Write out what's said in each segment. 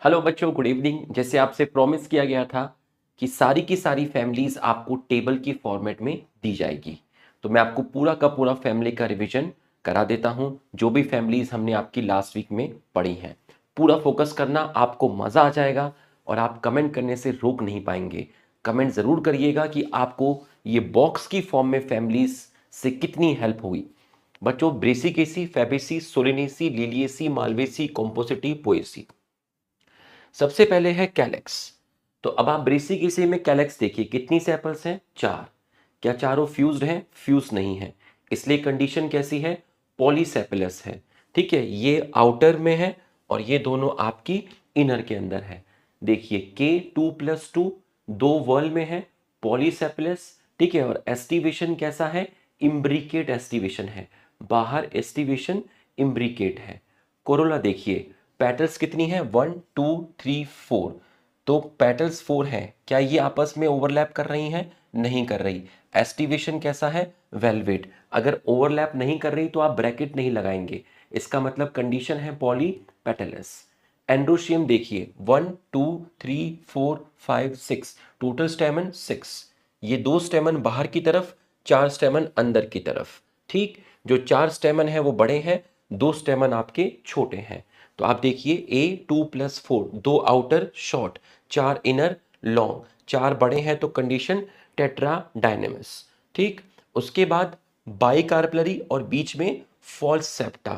Hello बच्चों, good evening. जैसे आपसे प्रॉमिस किया गया था कि सारी की सारी फैमिलीज आपको टेबल की फॉर्मेट में दी जाएगी, तो मैं आपको पूरा का पूरा फैमिली का रिवीजन करा देता हूं। जो भी फैमिलीज हमने आपकी लास्ट वीक में पढ़ी हैं, पूरा फोकस करना, आपको मज़ा आ जाएगा और आप कमेंट करने से रोक नहीं पाएंगे। कमेंट ज़रूर करिएगा कि आपको ये बॉक्स की फॉर्म में फैमिलीज से कितनी हेल्प हुई। बच्चों, Brassicaceae, Fabaceae, Solanaceae, Liliaceae, Malvaceae, Compositae, Poaceae. सबसे पहले है कैलेक्स। तो अब आप ब्रेसिकेसी में कैलेक्स देखिए, कितनी सेपल्स हैं? 4। क्या चारों फ्यूज्ड हैं? फ्यूज नहीं है, इसलिए कंडीशन कैसी है? पॉलीसेपलस है। ठीक है, ये आउटर में है और ये दोनों आपकी इनर के अंदर है। देखिए K2+2 दो वर्ल में है, पॉलीसेपलस। ठीक है, और एस्टिवेशन कैसा है? इम्ब्रिकेट एस्टिवेशन है, बाहर एस्टिवेशन इम्ब्रिकेट है। कोरोला देखिए, पेटल्स कितनी है? 1 2 3 4। तो पेटल्स 4 हैं। क्या ये आपस में ओवरलैप कर रही हैं? नहीं कर रही। एस्टिवेशन कैसा है? वेलवेट। अगर ओवरलैप नहीं कर रही तो आप ब्रैकेट नहीं लगाएंगे, इसका मतलब कंडीशन है पॉली पेटलस। एंड्रोशियम देखिए, 1 2 3 4 5 6, टोटल स्टेमन 6। ये दो स्टेमन बाहर की तरफ, 4 स्टेमन अंदर की तरफ। ठीक, जो 4 स्टेमन है वो बड़े हैं, 2 स्टेमन आपके छोटे हैं। तो आप देखिए A2+4, 2 outer short, 4 inner long, 4 बड़े हैं तो कंडीशन टेट्रा डायनेमस। ठीक, उसके बाद बाइकार्पलरी और बीच में फॉल्स सेप्टा।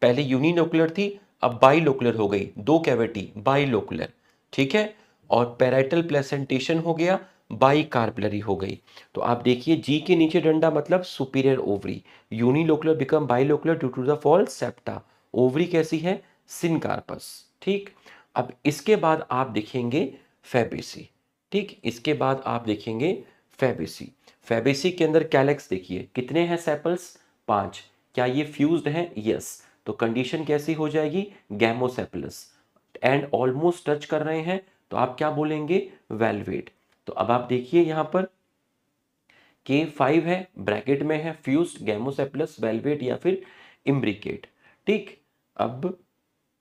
पहले यूनिलोकुलर थी, अब बाइलोकुलर हो गई, 2 कैविटी बाइलोकुलर। ठीक है, और पैराइटल प्लेसेंटेशन हो गया, बाइकार्पलरी हो गई। तो आप देखिए जी के नीचे डंडा मतलब superior ovary, unilocular become bilocular due to the false septa. Ovary कैसी है? सिनकार्पस। ठीक, अब इसके बाद आप देखेंगे फैबेसी। ठीक, इसके बाद आप देखेंगे फैबेसी। फैबेसी के अंदर कैलेक्स देखिए, कितने हैं सेपल्स? 5। क्या ये फ्यूज्ड है? यस। तो कंडीशन कैसी हो जाएगी? गैमोसेपलस। एंड ऑलमोस्ट टच कर रहे हैं तो आप क्या बोलेंगे? वेलवेट। तो अब आप देखिए यहां पर K5 है, ब्रैकेट में है फ्यूज्ड, गैमोसेपलस, वेलवेट या फिर इम्ब्रिकेट। ठीक, अब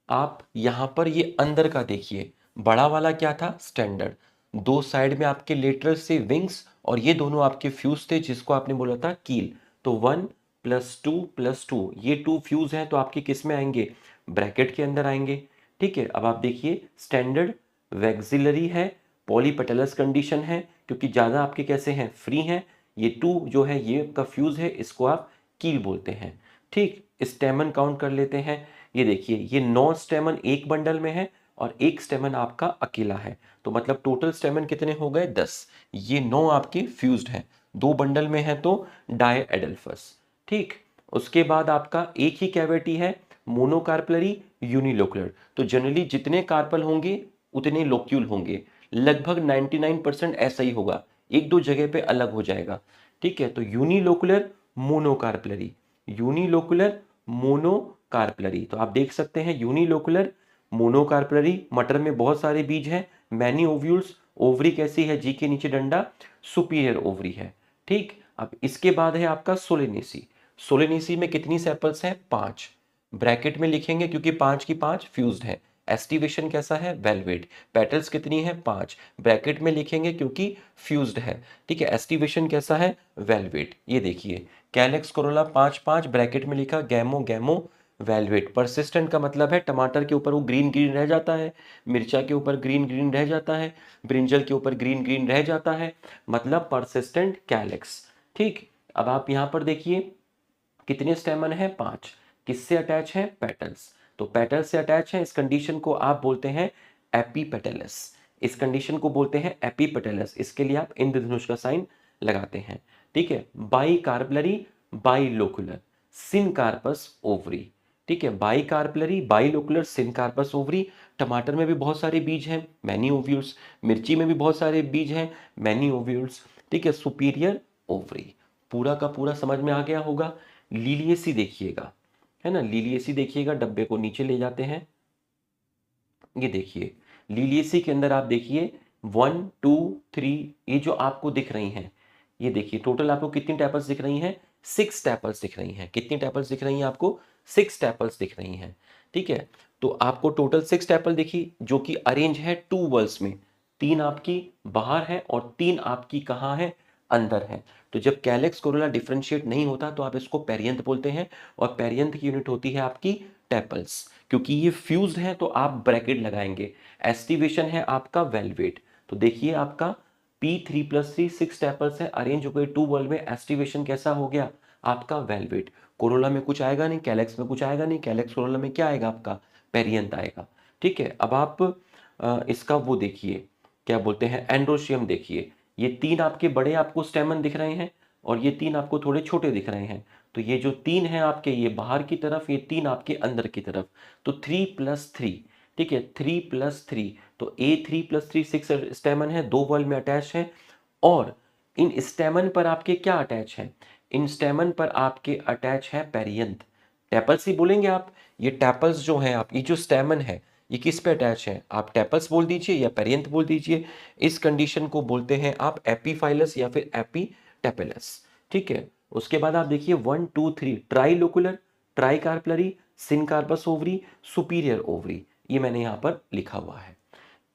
आप यहां पर ये अंदर का देखिए, बड़ा वाला क्या था? स्टैंडर्ड। दो साइड में आपके लेटरल से विंग्स और ये दोनों आपके फ्यूज थे, जिसको आपने बोला था कील। तो 1+2+2, ये 2 फ्यूज हैं तो आपके किस में आएंगे? ब्रैकेट के अंदर आएंगे। ठीक है, अब आप देखिए स्टैंडर्ड वैक्सिलरी है, पॉलीपेटलस कंडीशन है, क्योंकि ज़्यादा आपके कैसे हैं? फ्री हैं। ये 2 जो है ये आपका फ्यूज है, इसको आप कील बोलते हैं। ठीक, स्टेमन काउंट कर लेते हैं। ये देखिए, ये 9 स्टेमन एक बंडल में है और एक स्टेमन आपका अकेला है, तो मतलब टोटल स्टेमन कितने हो गए? 10। ये 9 आपके फ्यूज्ड हैं, 2 बंडल में है तो डायएडल्फस। ठीक, उसके बाद आपका एक ही कैविटी है, मोनोकार्पलरी यूनिलोकुलर। तो जनरली जितने कार्पल होंगे उतने लोक्यूल होंगे, लगभग 99% ऐसा ही होगा, एक दो जगह पे अलग हो जाएगा। ठीक है, तो यूनिलोकुलर मोनोकार्पलरी, यूनिलोकुलर मोनोकार्पलरी। तो आप देख सकते हैं यूनिलोकुलर मोनोकार्पलरी, मटर में बहुत सारे बीज हैं, मैनी ओव्यूल्स। ओवरी कैसी है? जी के नीचे डंडा, सुपीरियर ओवरी है। ठीक, अब इसके बाद है आपका सोलेनेसी। सोलेनेसी में कितनी सेपल्स हैं? 5। ब्रैकेट में लिखेंगे क्योंकि 5 की 5 फ्यूज्ड है। एस्टिवेशन कैसा है? वेलवेट। पेटल्स कितनी है? 5। ब्रैकेट में लिखेंगे क्योंकि फ्यूज्ड है। ठीक है, एस्टिवेशन कैसा है? वेलवेट। ये देखिए कैलेक्स कोरोला 5 5, ब्रैकेट में लिखा गैमो गैमो वेलवेट। परसिस्टेंट का मतलब है टमाटर के ऊपर वो ग्रीन ग्रीन रह जाता है, मिर्चा के ऊपर ग्रीन ग्रीन रह जाता है, ब्रिंजल के ऊपर ग्रीन ग्रीन रह जाता है, मतलब परसिस्टेंट कैलेक्स। ठीक, अब आप यहां पर देखिए कितने स्टेमन है? 5। किससे अटैच है? पेटल्स। तो पेटल्स से अटैच है, इस कंडीशन को आप बोलते हैं एपीपेटलस। इस कंडीशन को बोलते हैं एपीपेटलस। इसके लिए आप इंद्रधनुष का साइन लगाते हैं। ठीक है, बाइकार्पलरी बाइलोकुलर सिनकार्पस ओवरी। ठीक है, बाइकार्पलरी बाइलोकुलर सिनकार्पस ओवरी। टमाटर में भी बहुत सारे बीज हैं, मैनी ओव्यूल्स। मिर्ची में भी बहुत सारे बीज हैं, मैनी ओव्यूल्स। ठीक है, सुपीरियर ओवरी। पूरा का पूरा समझ में आ गया होगा। लीलिएसी देखिएगा, है ना, लीलिएसी देखिएगा, डब्बे को नीचे ले जाते हैं। ये देखिए लीलिएसी के अंदर आप देखिए 1 2 3, ये जो आपको दिख रही हैं, ये देखिए टोटल आपको कितनी टैपल्स दिख रही हैं? 6 टैपल्स दिख रही हैं। कितनी टैपल्स दिख रही हैं आपको? 6 टैपल्स दिख रही हैं। ठीक है, तो आपको टोटल 6 टेपल देखिए जो कि अरेंज है 2 वॉल्स में, 3 आपकी बाहर है और 3 आपकी कहाँ है, अंदर है। तो जब कैलेक्स कोरोला डिफरेंशिएट नहीं होता तो आप इसको पेरियंथ बोलते हैं, और पेरियंथ की यूनिट होती है आपकी टेपल्स। क्योंकि ये फ्यूज्ड है तो आप ब्रैकेट लगाएंगे। एस्टिवेशन है आपका वेलवेट। तो देखिए आपका P3 + 3 6 टेपल्स है, अरेंज हो गए 2 वॉल में। एस्टिवेशन कैसा हो गया आपका, वेलवेट। कोरोला में कुछ आएगा नहीं, कैलेक्स में कुछ आएगा नहीं, कैलेक्स कोरोला में क्या आएगा आपका, पेरियंथ आएगा। ठीक है, अब आप इसका वो देखिए, क्या बोलते हैं, एंड्रोशियम देखिए। ये 3 आपके बड़े आपको स्टेमन दिख रहे हैं और ये 3 आपको थोड़े छोटे दिख रहे हैं। तो ये जो 3 हैं आपके, ये बाहर की तरफ, ये 3 आपके अंदर की तरफ। तो 3 + 3, ठीक है, 3 + 3, तो A3 + 3 6 स्टेमन है, 2 वॉल में अटैच है। और इन स्टेमन पर आपके क्या अटैच है, इन स्टेमन पर आपके अटैच है पेरियंथ। टेपल्स ही बोलेंगे आप, ये टेपल्स जो हैं, आप ये जो स्टेमन है ये किस पे अटैच है, आप टेपल्स बोल दीजिए या पेरियंथ बोल दीजिए। इस कंडीशन को बोलते हैं आप एपीफाइलस या फिर एपीटेपेलस। ठीक है, उसके बाद आप देखिए 1 2 3 trilocular, tricarpellary, syncarpous ovary, superior ovary, ये मैंने यहाँ पर लिखा हुआ है।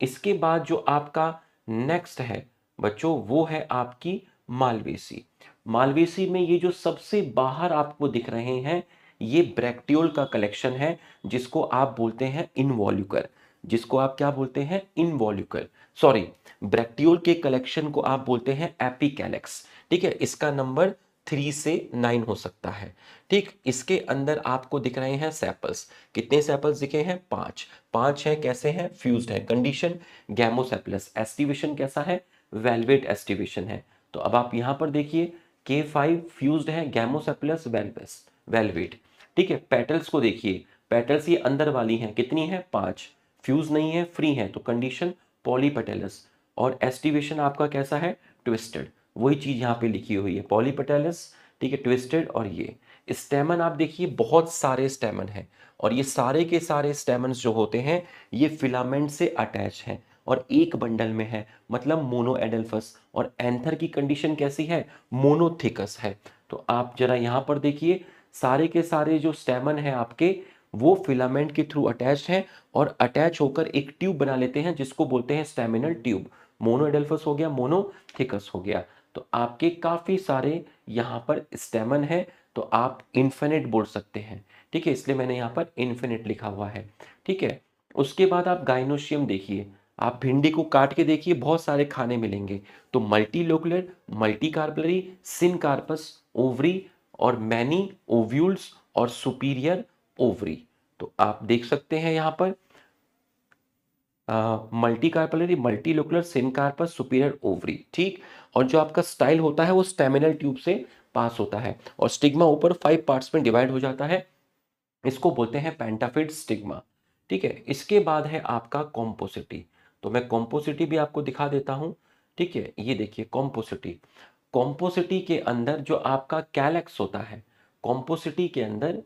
इसके बाद जो आपका नेक्स्ट है बच्चों, वो है आपकी मालवेसी। मालवेसी में ये जो सबसे बाहर आपको दिख रहे हैं, ये ब्रैक्टियोल का कलेक्शन है, जिसको आप बोलते हैं इनवॉल्यूकर। जिसको आप क्या बोलते हैं, इनवॉल्यूकर, सॉरी, ब्रैक्टियोल के कलेक्शन को आप बोलते हैं एपिकैलेक्स। ठीक है, इसका नंबर 3 से 9 हो सकता है। ठीक, इसके अंदर आपको दिख रहे हैं सेपल्स। कितने सेपल्स दिखे हैं, 5। 5 हैं, कैसे हैं, फ्यूज्ड है। Condition gamosepalous. एस्टिवेशन कैसा है, वेलवेट एस्टिवेशन है। तो अब आप यहां पर देखिए K5 फ्यूज्ड है, गैमोसेपलस वेलवेस वेलवेट। ठीक है, पेटल्स को देखिए, पेटल्स ये अंदर वाली हैं, कितनी है, 5। फ्यूज नहीं है, फ्री है, तो कंडीशन पॉलीपेटलस। और एस्टिवेशन आपका कैसा है, ट्विस्टेड। वही चीज यहाँ पे लिखी हुई है, पॉलीपेटलस, ठीक है, ट्विस्टेड। और ये स्टेमन आप देखिए, बहुत सारे स्टेमन हैं, और ये सारे के सारे स्टेमन्स जो होते हैं ये फिलामेंट से अटैच हैं और एक बंडल में है, मतलब मोनोएडल्फस। और एंथर की कंडीशन कैसी है, मोनोथिकस है। तो आप जरा यहाँ पर देखिए, सारे के सारे जो स्टेमन है आपके, वो फिलामेंट के थ्रू अटैच हैं और अटैच होकर एक ट्यूब बना लेते हैं, जिसको बोलते हैं स्टेमिनल ट्यूब। मोनोएडल्फस हो गया, मोनोथिकस हो गया। तो आपके काफी सारे यहाँ पर स्टेमन है, तो आप इन्फिनिट बोल सकते हैं। ठीक है, इसलिए मैंने यहाँ पर इन्फिनिट लिखा हुआ है। ठीक है, उसके बाद आप गाइनोशियम देखिए, आप भिंडी को काट के देखिए, बहुत सारे खाने मिलेंगे। तो मल्टीलोकुलर, मल्टीकार्पलरी, सिनकार्पस ओवरी, और मैनी ओव्यूल्स, और सुपीरियर ओवरी। तो आप देख सकते हैं यहाँ पर मल्टीकार्पलरी, मल्टीलोकुलर, सिनकार्पस, सुपीरियर ओवरी। ठीक, और जो आपका स्टाइल होता है वो स्टेमिनल ट्यूब से पास होता है, और स्टिग्मा ऊपर 5 पार्ट्स में डिवाइड हो जाता है, इसको बोलते हैं पेंटाफिड स्टिग्मा। ठीक है, इसके बाद है आपका कॉम्पोसिटी। तो मैं कॉम्पोसिटी भी आपको दिखा देता हूं। ठीक है, ये देखिए कॉम्पोसिटी। कॉम्पोसिटी के अंदर जो आपका कैलेक्स होता है, कॉम्पोसिटी के अंदर,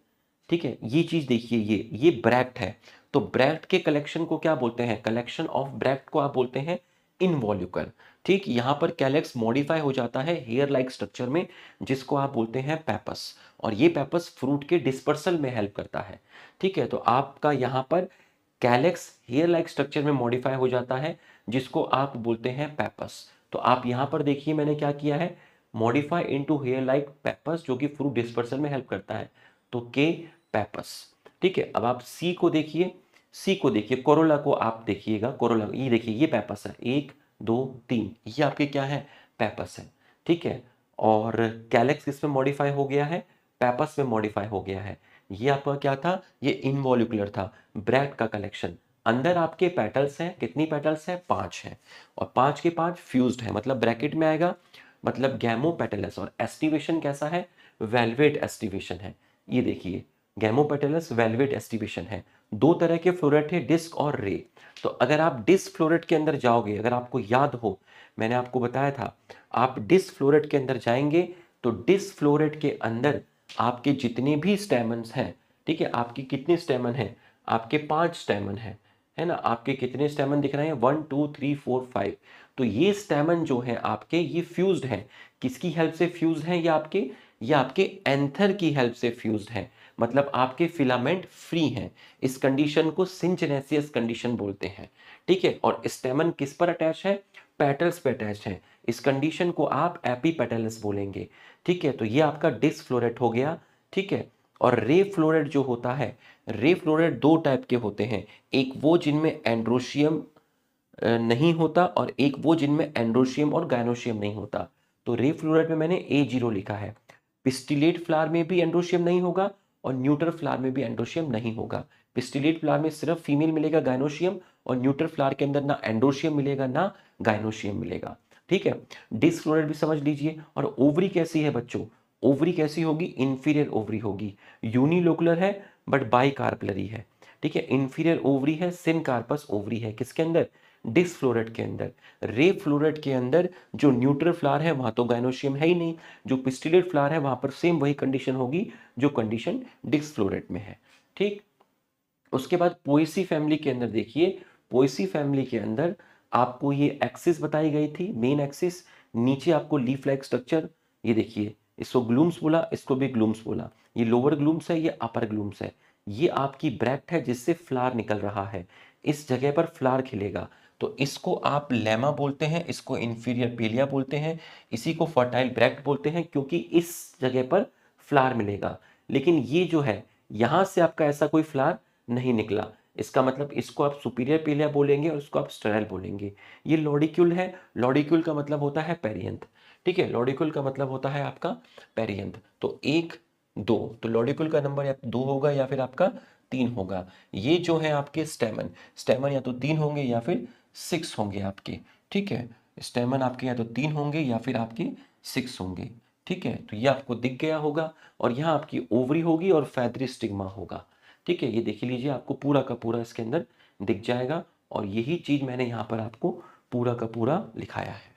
ठीक है, ये चीज देखिए, ये ब्रैक्ट है। तो ब्रैक्ट के कलेक्शन को क्या बोलते हैं, कलेक्शन ऑफ ब्रैक्ट को आप बोलते हैं इनवॉल्यूकर। ठीक, यहां पर कैलेक्स मॉडिफाई हो जाता है हेयर लाइक स्ट्रक्चर में, जिसको आप बोलते हैं पेपस। और ये पेपस फ्रूट के डिस्पर्सल में हेल्प करता है। ठीक है, तो आपका यहाँ पर कैलेक्स हेयर लाइक स्ट्रक्चर में मॉडिफाई हो जाता है, जिसको आप बोलते हैं पेपस। तो आप यहाँ पर देखिए मैंने क्या किया है, मॉडिफाई इनटू हेयर लाइक पेपस, जो कि फ्रूट डिस्पर्सल में हेल्प करता है। तो के पेपस। ठीक है, अब आप सी को देखिए, सी को देखिए, कोरोला को आप देखिएगा, कोरोला, ये देखिए, ये पेपस है, 1 2 3, ये आपके क्या है, पेपस है। ठीक है, और कैलेक्स किस में मॉडिफाई हो गया है, पेपस में मॉडिफाई हो गया है। ये आपका क्या था, ये इनवॉल्यूकुलर था, ब्रैक्ट का कलेक्शन। अंदर आपके पेटल्स हैं, कितनी पेटल्स हैं, 5 हैं, और 5 के 5 फ्यूज्ड है, मतलब ब्रैकेट में आएगा, मतलब गैमो पेटलस। और एस्टिवेशन कैसा है, वेलवेट एस्टिवेशन है। ये देखिए, गैमो पेटलस वेलवेट एस्टिवेशन है। 2 तरह के फ्लोरेट है, डिस्क और रे। तो अगर आप डिस्क फ्लोरेट के अंदर जाओगे, अगर आपको याद हो, मैंने आपको बताया था, आप डिस्क फ्लोरेट के अंदर जाएंगे, तो डिस्क फ्लोरेट के अंदर आपके जितने भी स्टेमन्स हैं, ठीक है, आपके कितने स्टेमन हैं, आपके 5 स्टेमन हैं, है ना। आपके कितने स्टेमन दिख रहे हैं, 1 2 3 4 5। तो ये स्टेमन जो है आपके, ये फ्यूज्ड हैं। किसकी हेल्प से फ्यूज हैं, ये आपके ये आपके एंथर की हेल्प से फ्यूज्ड है, मतलब आपके फिलामेंट फ्री हैं। इस कंडीशन को सिंचनेसियस कंडीशन बोलते हैं, ठीक है। और स्टेमन किस पर अटैच है? पेटल्स पे अटैच है। इस कंडीशन को आप एपीपेटलस बोलेंगे, ठीक है। तो ये आपका डिस्फ्लोरेट हो गया, ठीक है। और रे फ्लोरेट जो होता है, रे फ्लोरेट दो टाइप के होते हैं, एक वो जिनमें एंड्रोशियम नहीं होता और एक वो जिनमें एंड्रोशियम और गायनोशियम नहीं होता। तो रे फ्लोरेट में मैंने A0 लिखा है। पिस्टिलेट फ्लावर में भी एंड्रोशियम नहीं होगा और न्यूट्रल फ्लावर में भी एंड्रोशियम नहीं होगा। पिस्टिलेट फ्लावर में सिर्फ फीमेल मिलेगा गायनोशियम, और न्यूट्रल फ्लावर के अंदर ना एंड्रोशियम मिलेगा ना गायनोशियम मिलेगा, ठीक है। डिस्फ्लोरेट भी समझ लीजिए। और ओवरी कैसी है बच्चों? ओवरी कैसी होगी? इंफीरियर ओवरी होगी। यूनिलोकुलर है बट बाइकार्पलरी है, ठीक है। इंफीरियर ओवरी है, सिनकार्पस ओवरी है, किसके अंदर? डिस्फ्लोरेट के अंदर। रे फ्लोरेट के अंदर जो न्यूट्रल फ्लावर है वहां तो गायनोशियम है ही नहीं, जो पिस्टिलेट फ्लावर है वहां पर सेम वही कंडीशन होगी जो कंडीशन डिस्फ्लोरेट में है, ठीक। उसके बाद पोएसी फैमिली के अंदर देखिए, पोएसी फैमिली के अंदर आपको ये एक्सिस बताई गई थी, मेन एक्सिस। नीचे आपको लीफ लाइक स्ट्रक्चर, ये देखिए, इसको ग्लूम्स बोला, इसको भी ग्लूम्स बोला। ये लोअर ग्लूम्स है, ये अपर ग्लूम्स है। ये आपकी ब्रैक्ट है जिससे फ्लावर निकल रहा है, इस जगह पर फ्लावर खिलेगा। तो इसको आप लेमा बोलते हैं, इसको इंफीरियर पेलिया बोलते हैं, इसी को फर्टाइल ब्रैक्ट बोलते हैं, क्योंकि इस जगह पर फ्लावर मिलेगा। लेकिन ये जो है, यहां से आपका ऐसा कोई फ्लावर नहीं निकला, इसका मतलब इसको आप सुपीरियर पेलिया बोलेंगे और इसको आप स्टेराइल बोलेंगे। ये लॉडिक्यूल है, लॉडिक्यूल का मतलब होता है पेरियंथ, ठीक है। लॉडिक्यूल का मतलब होता है आपका पेरियंथ। तो एक, दो, तो लॉडिक्यूल का नंबर या 2 होगा या फिर आपका 3 होगा। ये जो है आपके स्टेमन, स्टेमन या तो 3 होंगे या फिर 6 होंगे आपके, ठीक है। स्टेमन आपके या तो 3 होंगे या फिर आपके 6 होंगे, ठीक है। तो ये आपको दिख गया होगा। और यहाँ आपकी ओवरी होगी और फैदरी स्टिग्मा होगा, ठीक है। ये देख लीजिए, आपको पूरा का पूरा इसके अंदर दिख जाएगा। और यही चीज मैंने यहाँ पर आपको पूरा का पूरा लिखाया है,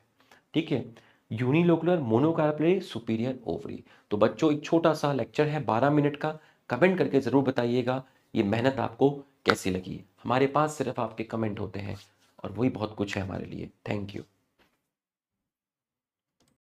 ठीक है। Unilocular monocarpellary superior ovary. तो बच्चों, एक छोटा सा लेक्चर है 12 मिनट का, कमेंट करके जरूर बताइएगा ये मेहनत आपको कैसी लगी। हमारे पास सिर्फ आपके कमेंट होते हैं और वही बहुत कुछ है हमारे लिए। Thank you.